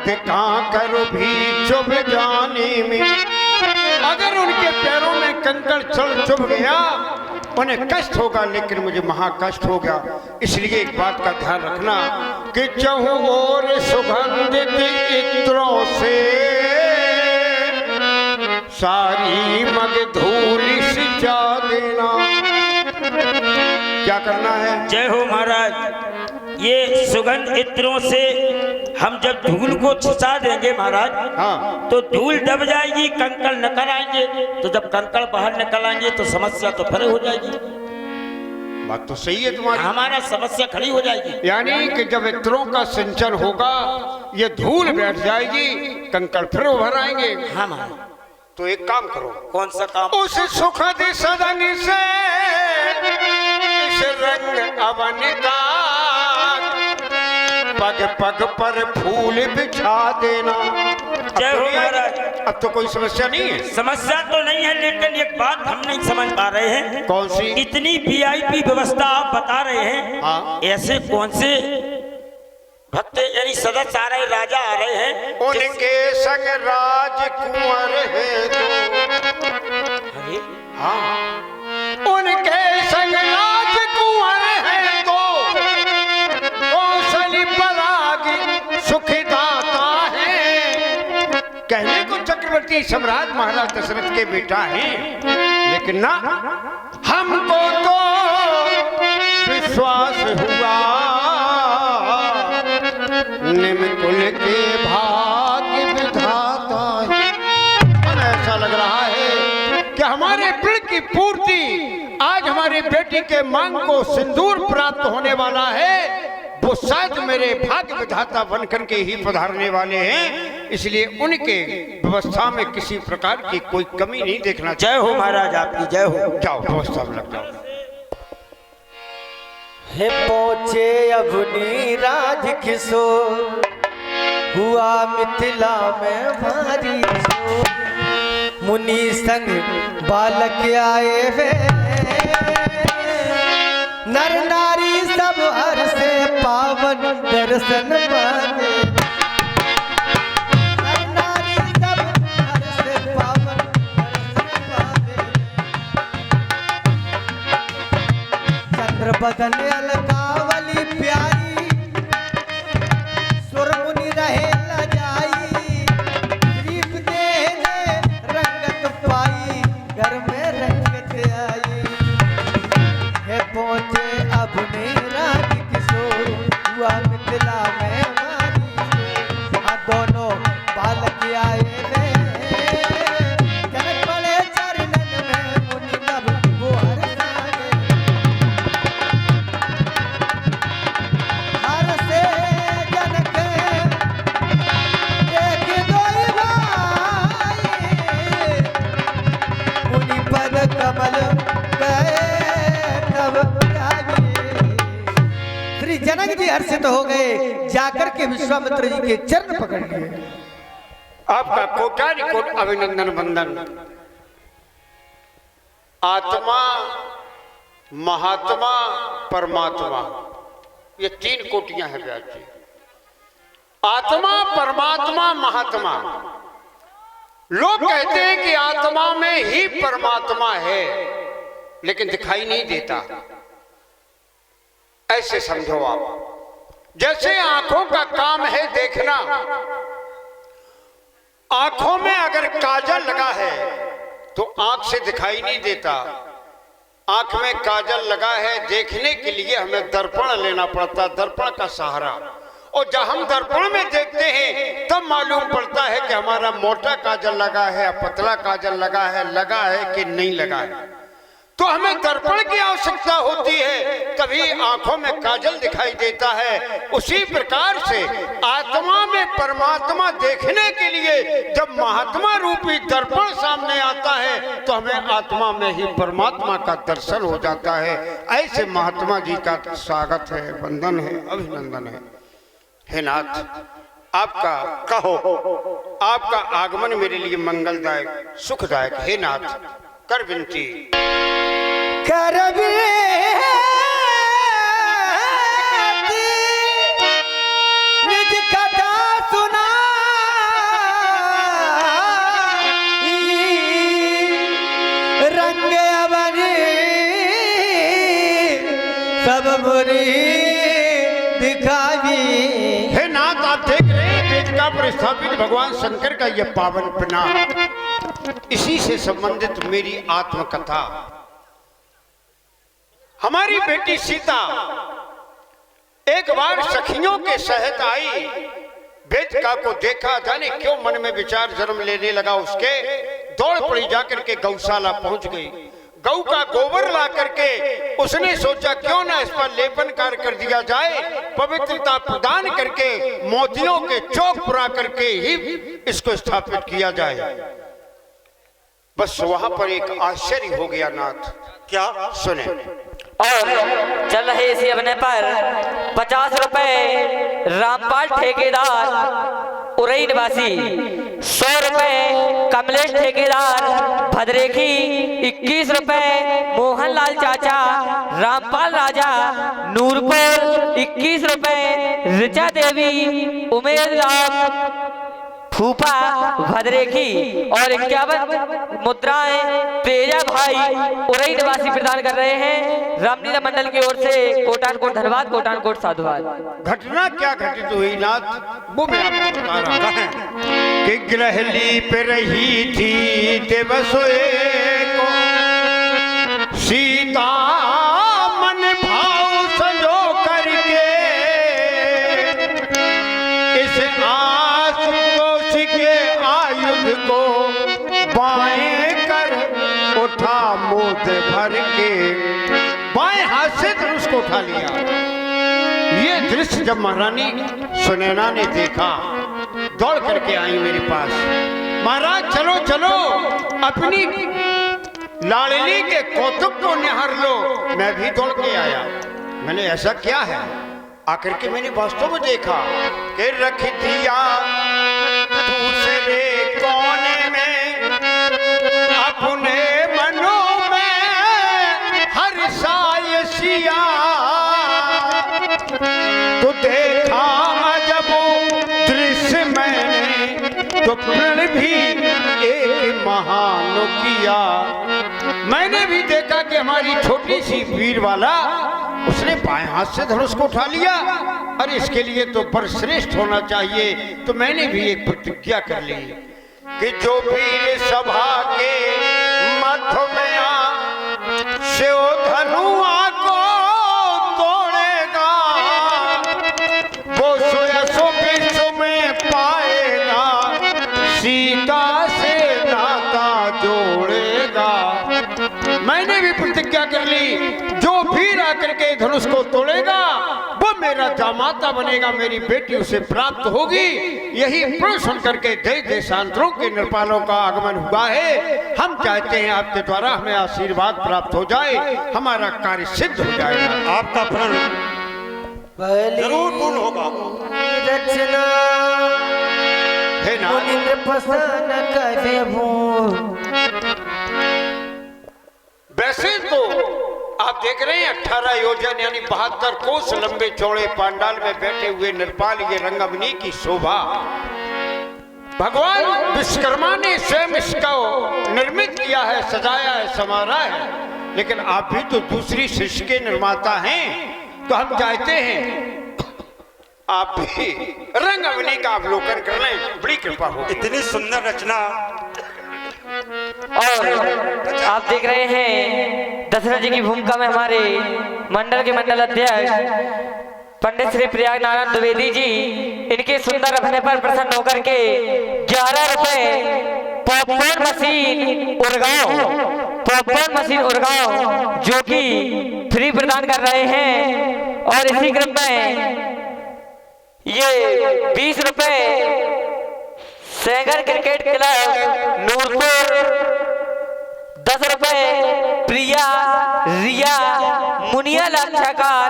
Conquer भी चुभ जाने में। अगर उनके पैरों में कंकड़ चुभ गया उन्हें कष्ट होगा, लेकिन मुझे महाकष्ट होगा। इसलिए एक बात का ध्यान रखना कि चहु ओर सुगंधित इत्रों से सारी मग धूल सिंचा देना। क्या करना है? जय हो महाराज। ये सुगंध इत्रों से हम जब धूल को छिसा देंगे महाराज, हाँ, तो धूल दब जाएगी, कंकड़ निकल आएंगे। तो जब कंकड़ बाहर निकल आएंगे तो समस्या तो फिर हो जाएगी। बात तो सही है तुम्हारी। हमारा समस्या खड़ी हो जाएगी। यानी कि जब इत्रों का सिंचन होगा, ये धूल बैठ जाएगी, कंकड़ फिर उभर आएंगे। हाँ महाराज। तो एक काम करो। कौन सा काम? उस सुखद सदन से इस रंग अवन का पग पग पर फूल बिछा देना। जय हो महाराज। अब तो कोई समस्या नहीं है। समस्या तो नहीं है, लेकिन एक बात हम नहीं समझ पा रहे हैं। कौन सी? इतनी वीआईपी व्यवस्था आप बता रहे हैं, हाँ। ऐसे कौन से भक्त यानी सदस्य आ रहे, राजा आ रहे हैं? उनके संग राजकुंवर है तो। अरे हाँ, उनके संग राजकुंवर है तो कौशल पराग सुखदाता है। कहने को चक्रवर्ती सम्राट महाराज दशरथ के बेटा हैं, लेकिन ना, हमको तो विश्वास हुआ निमकुल के भाग्य विधाता है। ऐसा लग रहा है कि हमारे प्रण की पूर्ति आज हमारी बेटी के मांग को सिंदूर प्राप्त होने वाला है। वो शायद मेरे भाग्य विधाता बनकर के ही पधारने वाले हैं, इसलिए उनके व्यवस्था में किसी प्रकार की कोई कमी नहीं देखना। जय हो महाराज, आपकी जय हो। जाओ व्यवस्था में लग जाओ। हे पहुँचे अभुनी राज किशोर, हुआ मिथिला में भारी शोर। मुनि संग बालक आए वे, नर नारी सब हर से पावन दर्शन पावे। नर नारी सब हर से पावन दर्शन पावे। चंद्र बदन अलकावली प्यारी, सुर मुनि रहे लजाई। गरीब देह ने रंगत पाई, घर में रंगत आई। हे पहुँचे अब मेरा किशोर, हुआ मिथिला में मारी शोर। हाँ दोनों बालक आए वे, जनक बड़े चरणन में मुनि नभ वो हर सागे। हर से जनक देख दोई भाई, मुनि पद कमल गए तब जागे। श्री जनक जी हर्षित हो गए, जाकर के विश्वामित्र जी के चरण पकड़ लिए। आपका कोटानी कोट अभिनंदन वंदन। आत्मा, महात्मा, परमात्मा, ये तीन कोटियां हैं व्यास जी। आत्मा, परमात्मा, महात्मा। लोग कहते हैं कि आत्मा में ही परमात्मा है, लेकिन दिखाई नहीं देता। ऐसे समझो आप, जैसे आंखों का काम है देखना। आंखों में अगर काजल लगा है तो आंख से दिखाई नहीं देता। आंख में काजल लगा है, देखने के लिए हमें दर्पण लेना पड़ता, दर्पण का सहारा। और जब हम दर्पण में देखते हैं तब मालूम पड़ता है कि हमारा मोटा काजल लगा है या पतला काजल लगा है कि नहीं लगा है। तो हमें दर्पण की आवश्यकता होती है, तभी आंखों में काजल दिखाई देता है। उसी प्रकार से आत्मा में परमात्मा देखने के लिए जब महात्मा रूपी दर्पण सामने आता है तो हमें आत्मा में ही परमात्मा का दर्शन हो जाता है। ऐसे महात्मा जी का स्वागत है, वंदन है, अभिनंदन है। हे नाथ, आपका कहो, आपका आगमन मेरे लिए मंगलदायक सुखदायक। हे नाथ, कर विनती। कर निज कथा सुना तब मुरी दिखावी। हे नाथ, आप देख रहे हैं वेदिका पर स्थापित भगवान शंकर का यह पावन पन्ना, इसी से संबंधित मेरी आत्मकथा। हमारी बेटी सीता एक बार सखियों के सहित आई, वेदिका को देखा, जाने क्यों मन में विचार जन्म लेने लगा उसके, दौड़ पड़ी, जाकर के गौशाला पहुंच गई। गौ का गोबर ला करके उसने सोचा क्यों ना इस पर लेपन कार्य कर दिया जाए, पवित्रता प्रदान करके मोतियों के चौक पुरा करके ही इसको स्थापित किया जाए। बस वहां पर एक आश्चर्य हो गया नाथ। क्या? सुने। और चल रहे इसी अपने पर 50 रुपए रामपाल ठेकेदार उरई निवासी, 100 रुपए कमलेश ठेकेदार भद्रेखी, 21 रुपए मोहनलाल चाचा रामपाल राजा नूरपुर, 21 रुपए ऋचा देवी उमेद राम फूफा भद्रेखी और 51 मुद्राएं तेजा भाई उरई निवासी प्रदान कर रहे हैं। रामलीला मंडल की ओर से कोटान कोट धन्यवाद, कोटान कोट साधुवाद। घटना क्या घटित हुई नाथ, वो मैं आपको बता रहा हूं कि गृहली पे रही थी देवसोए को सीता, मन भाव संजो करके इस आशुतोष के आयुध को बाएं कर उठा, मोद भर के बाएं हाथ से धनुष को उठा लिया। ये दृश्य जब महारानी सुनैना ने देखा, दौड़ करके आई मेरे पास, महाराज चलो चलो अपनी लाडली के कौतुक को निहार लो। मैं भी दौड़ के आया, मैंने ऐसा क्या है, आकर के मैंने वास्तव में देखा कि रख दिया दूसरे कोने में अपने मनों में हर सायसिया, तो देखा जब दृश्य मैंने तो प्रण भी एक महान किया। मैंने भी देखा कि हमारी छोटी सी वीर वाला उसने बाएं हाथ से धनुष को उठा लिया, और इसके लिए तो बर श्रेष्ठ होना चाहिए। तो मैंने भी एक प्रतिज्ञा कर ली कि जो वीर सभा के मध्य में शिव धनुआ को तोड़ेगा, वो सुयसो विश्व में पाएगा, सीता से नाता जोड़ेगा। मैंने भी प्रतिज्ञा कर ली, जो भी आकर के धनुष को तोड़ेगा वो मेरा जामाता बनेगा, मेरी बेटी उसे प्राप्त होगी। यही प्रण सुन करके देश देशांतरों के नृपालों का आगमन हुआ है। हम चाहते हैं आपके द्वारा हमें आशीर्वाद प्राप्त हो जाए, हमारा कार्य सिद्ध हो जाएगा। आपका प्रण जरूर पूर्ण होगा। रचना है ना? मुनिंद्र पसंद करे वो। वैसे तो आप देख रहे हैं 18 योजन यानी 72 कोस लंबे चौड़े पांडाल में बैठे हुए नृपाल, ये रंगभूमि की शोभा भगवान विश्वकर्मा ने स्वयं इसको निर्मित किया है, सजाया है, संवारा है। लेकिन आप भी तो दूसरी सृष्टि के निर्माता हैं, तो हम चाहते हैं आप भी रंगभूमि का अवलोकन कर लें, बड़ी कृपा हो। इतनी सुंदर रचना। और आप देख रहे हैं दशरथ जी की भूमिका में हमारे मंडल के मंडल अध्यक्ष पंडित श्री प्रयाग नारायण द्विवेदी जी, इनके सुंदर अभिनय पर प्रसन्न होकर के 11 रुपए पॉपकॉर्न मशीन उड़गांव जो कि फ्री प्रदान कर रहे हैं। और इसी क्रम में ये 20 रुपए सेंगर क्रिकेट क्लब नूरपुर, 10 रुपए प्रिया रिया मुनिया लाक्षाकार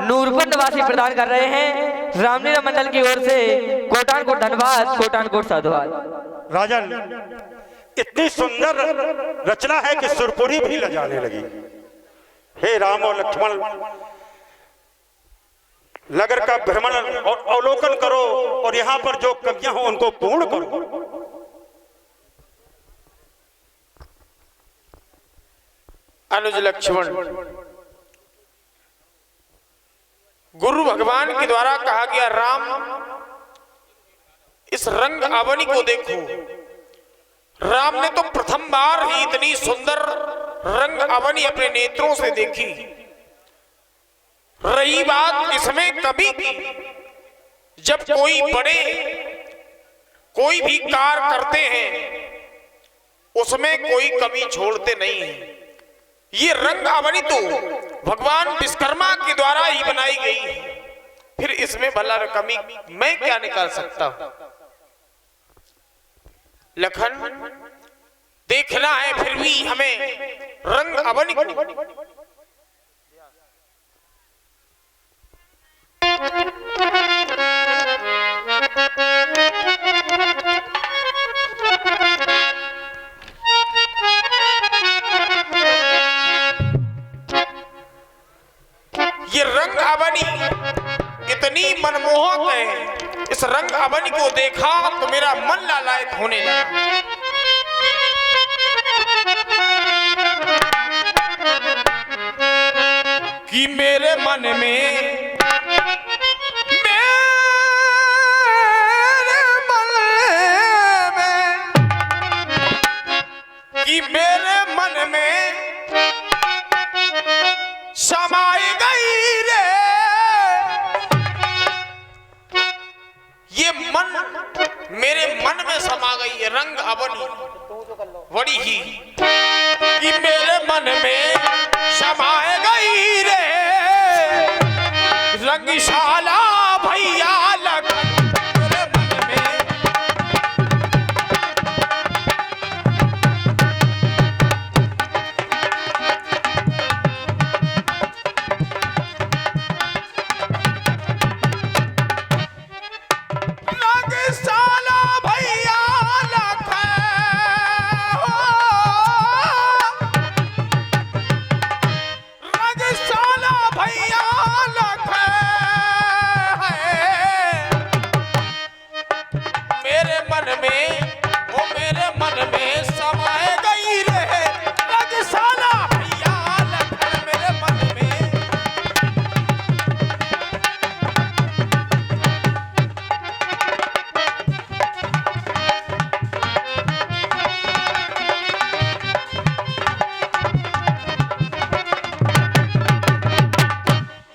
नूरपुर निवासी प्रदान कर रहे हैं। रामलीला मंडल की ओर से कोटान कोट धन्यवाद, कोटान कोट साधुवाद। राजन, इतनी सुंदर रचना है कि सुरपुरी भी लजाने लगी। हे राम और लक्ष्मण, नगर का भ्रमण और अवलोकन करो और यहाँ पर जो कमियां हो उनको पूर्ण करो। अनुज लक्ष्मण, भगवान के द्वारा कहा गया, राम इस रंग अवनी को देखो। राम ने तो प्रथम बार ही इतनी सुंदर रंग अवनी अपने नेत्रों से देखी। रही बात इसमें कभी की, जब कोई बड़े कोई भी कार्य करते हैं उसमें कोई कमी छोड़ते नहीं है। ये रंग अवनी तो भगवान विश्वकर्मा के द्वारा ही बनाई गई है, फिर इसमें भला कमी मैं क्या निकाल सकता हूं। लखन देखना है फिर भी हमें रंग अवनी को। ये रंग अवनी इतनी मनमोहक है, इस रंग अवनी को देखा तो मेरा मन लालायित होने लगा। कि मेरे मन में कि मेरे मन में समाई गई रे ये मन, मेरे मन में समा गई है रंग अवनी बड़ी ही। कि मेरे मन में समाए गई रे रंगशाला भैया लखन। मेरे मन में रंगशाला भैया लखन, रंगशाला भैया लखन मेरे मन में, वो मेरे मन में समाए गई रे रंगशाला भैया लखन। मेरे मन में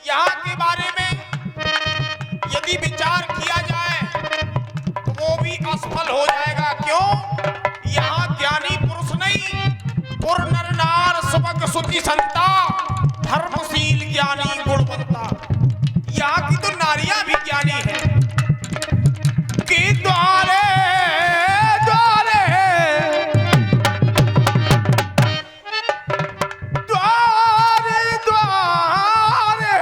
यहाँ के बारे में यदि विचार किया जाए तो वो भी असफल हो जाएगा। क्यों? यहाँ ज्ञानी पुरुष नहीं, पुर नर नार सुबक सुचि संता, धर्मशील ज्ञानी गुणवंता। यहाँ की तो नारियां भी ज्ञानी है। कि द्वारे द्वारे द्वारे द्वारे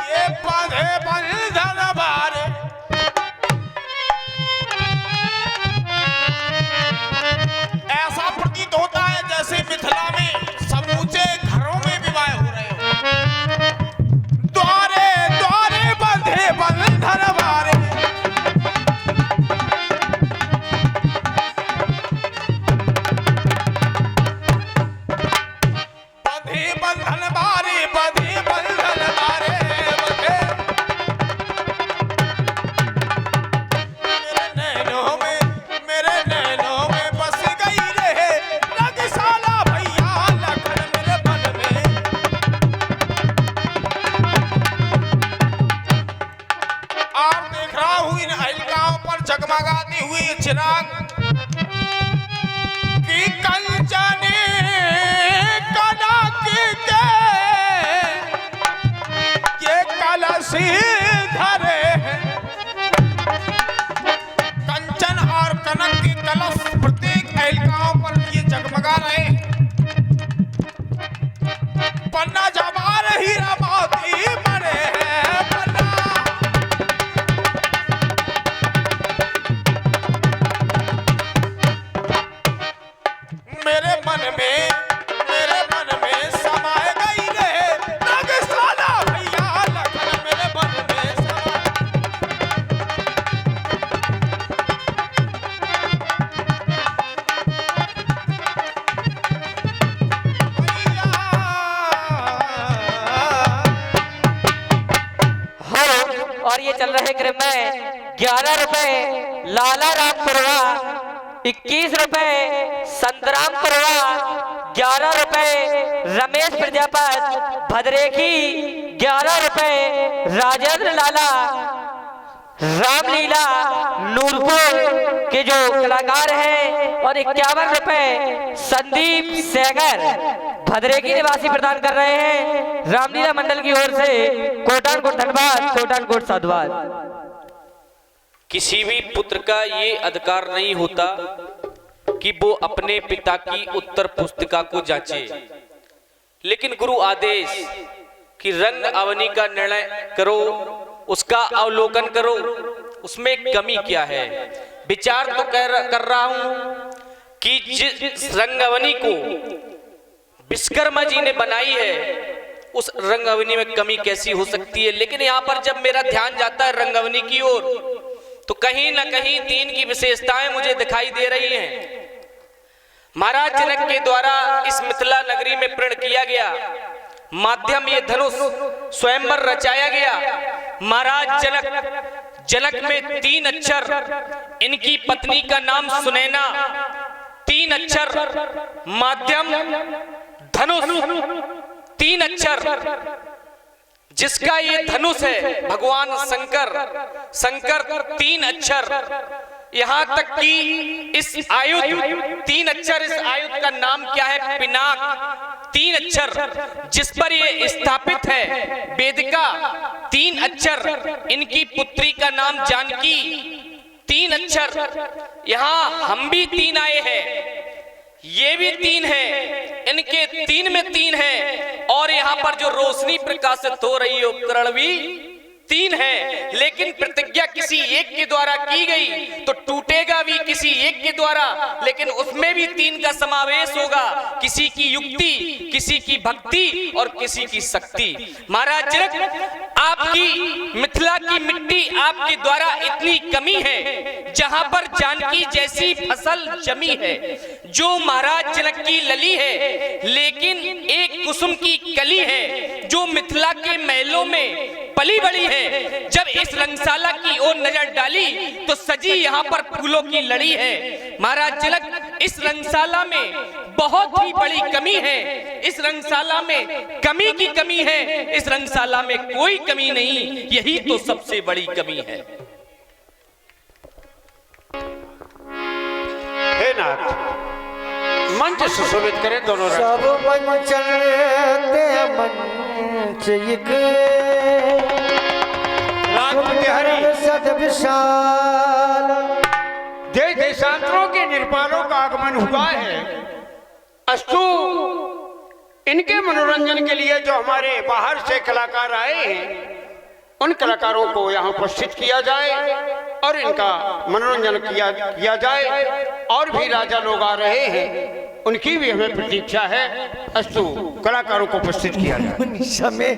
ये बंधे बंधन बारे। ऐसा प्रतीत होता है जैसे मिथिला में समूचे घरों में विवाह हो रहे हो। द्वारे द्वारे बंधे बंधन बारे। बंधे बंधन बारे, बंधे बंधन बारे, बंधे मेरे नैनों में, मेरे नैनों में बस गई रे रंगशाला भैया लखन। मेरे मन में आप देख रहा हूं इन अहिलकाओं पर जगमगाती हुई चिराग की कंचने कनक के ये कलशी धरे हैं। कंचन और कनक के कलश प्रत्येक अहिलकाओं पर ये जगमगा रहे हैं। पन्ना जवार हीरा मोती मरे हैं पन्ना। मेरे मन में, मेरे मन में समाए गई रे रंगशाला भैया लखन। मेरे मन में समाए 11 रुपए लाला राम पुरवा, 21 रुपए संतराम पुरवा, 11 रुपए रमेश प्रजापत भद्रेखी, 11 रुपए राजेंद्र लाला रामलीला नूरपुर के जो कलाकार हैं, और 51 रुपए संदीप सेगर भद्रेकी निवासी प्रदान कर रहे हैं। रामलीला मंडल की ओर से कोटान कोट धन्यवाद, कोटान कोट साधुवाद। किसी भी पुत्र का ये अधिकार नहीं होता कि वो अपने पिता की उत्तर पुस्तिका को जांचे, लेकिन गुरु आदेश कि रंग अवनी का निर्णय करो, उसका अवलोकन करो, उसमें कमी क्या है। विचार तो कर रहा हूं कि जिस रंगवनी को विश्वकर्मा जी ने बनाई है उस रंगवनी में कमी कैसी हो सकती है। लेकिन यहाँ पर जब मेरा ध्यान जाता है रंगवनी की ओर, तो कहीं ना कहीं 3 की विशेषताएं मुझे दिखाई दे रही हैं। महाराज जनक के द्वारा इस मिथिला नगरी में प्रण किया गया माध्यम ये धनुष स्वयंवर रचाया गया। महाराज जनक में 3 अक्षर, इनकी पत्नी का नाम सुनैना, 3 अक्षर माध्यम धनुष, 3 अक्षर जिसका ये धनुष है भगवान शंकर 3 अक्षर। यहां तक कि इस आयुध 3 अक्षर, इस आयुध का नाम क्या है, पिनाक, 3 अक्षर जिस पर ये स्थापित है। वेदिका 3 अक्षर, इनकी पुत्री का नाम जानकी, 3 अक्षर। यहां हम भी 3 आए हैं, ये भी 3 है, इनके 3 में 3 है, और यहां पर जो रोशनी प्रकाशित हो रही है उपकरण भी 3 है। लेकिन प्रतिज्ञा किसी एक के द्वारा की गई तो टूटेगा भी किसी एक के द्वारा, लेकिन उसमें भी 3 का समावेश होगा, किसी की युक्ति, किसी की भक्ति और किसी की शक्ति। महाराज जनक, आपकी मिथिला की मिट्टी आपके द्वारा इतनी कमी है, जहां पर जानकी जैसी फसल जमी है, जो महाराज जनक की लली है, लेकिन एक कुसुम की कली है जो मिथिला के महलों में पली बड़ी है। जब इस रंगशाला की ओर नजर डाली तो सजी यहाँ पर फूलों की लड़ी है। महाराज जनक, इस रंगशाला में बहुत ही बड़ी कमी है, इस रंगशाला में कमी की कमी है, इस रंगशाला में कोई कमी नहीं, यही तो सबसे बड़ी कमी है। हे नाथ, मंच सुशोभित करें दोनों रथ। सब मंचन ते मंच एक सद विशाल। देश देशांतरों के निर्पालों का आगमन हुआ है। अस्तु इनके मनोरंजन के लिए जो हमारे बाहर से कलाकार आए हैं, उन कलाकारों को यहाँ उपस्थित किया जाए और इनका मनोरंजन किया जाए। और भी राजा लोग आ रहे हैं, उनकी भी हमें प्रतीक्षा है। अस्तु कलाकारों को उपस्थित किया जाए। समय